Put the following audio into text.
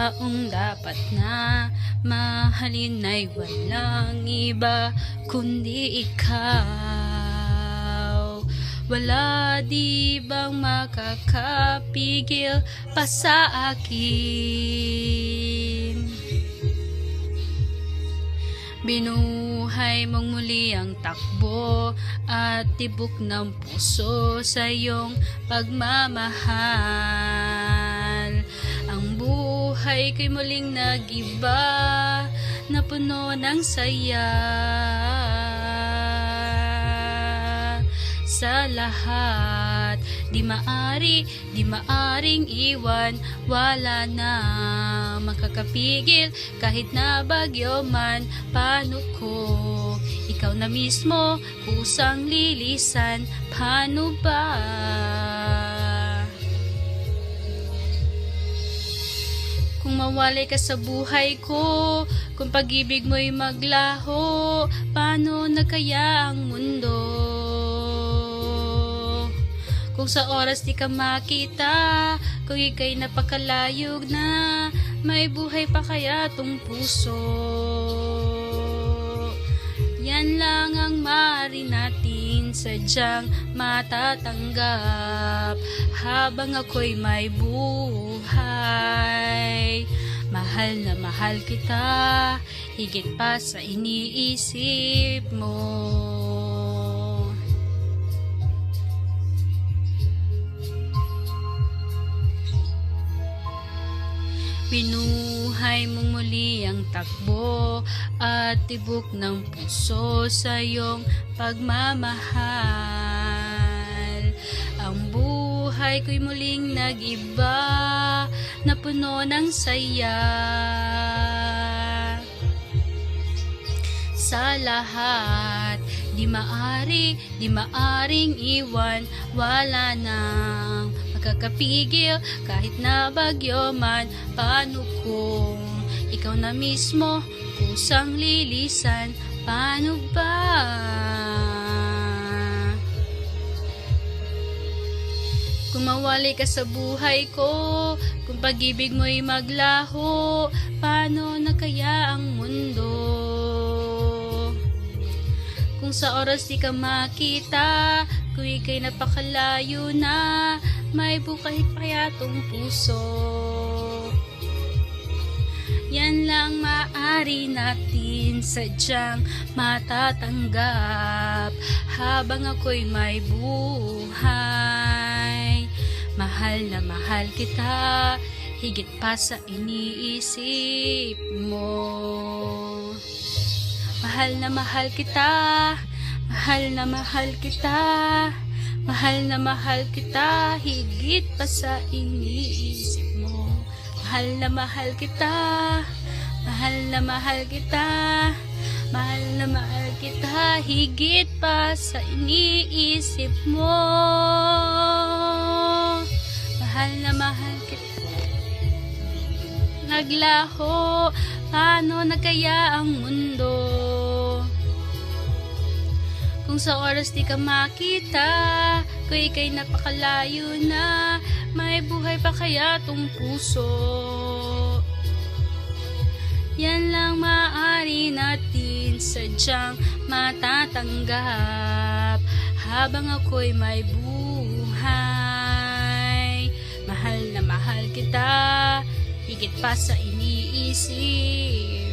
taong dapat na mahalin ay walang iba kundi ikaw. Wala di bang makakapigil pa sa akin? Binuhay mong muli ang takbo at tibok ng puso sa iyong pagmamahal. Ang buhay ko'y muling nag-iba na puno ng saya. Sa lahat, di maaring iwan, wala na makakapigil kahit na bagyo man. Paano ko ikaw na mismo kusang lilisan? Paano ba? Kung mawalay ka sa buhay ko, kung pag-ibig mo'y maglaho, paano na kaya ang mundo? Kung sa oras di ka makita, kung ika'y napakalayog na, may buhay pa kaya tong puso? Yan lang ang maaari natin sadyang matatanggap habang ako'y may buhay. Mahal na mahal kita, higit pa sa iniisip mo. Binuhay mong muli ang takbo at tibok ng puso sa iyong pagmamahal. Ang buhay ko'y muling nag-iba na puno ng saya. Sa lahat, di maaring iwan, wala nang makakapigil kahit na bagyo man. Paano kung ikaw na mismo kusang lilisan? Paano ba? Kung mawalay ka sa buhay ko, kung pag-ibig mo'y maglaho, paano na kaya ang mundo? Kung sa oras di ka makita, kung ika'y napakalayo na, may buhay pa kaya tong puso? Yan lang maaari natin sadyang matatanggap habang ako'y may buhay. Mahal na mahal kita, higit pa sa iniisip mo. Mahal na mahal kita, mahal na mahal kita, mahal na mahal kita, higit pa sa iniisip mo. Mahal na mahal kita, mahal na mahal kita, mahal na mahal kita, higit pa sa iniisip mo. Mahal na mahal kita. Naglaho, paano na kaya ang mundo? Kung sa oras di ka makita, kung ika'y napakalayo na, may buhay pa kaya tong puso? Yan lang maaari natin sadyang matatanggap habang ako'y may buhay. Mahal na mahal kita, higit pa sa iniisip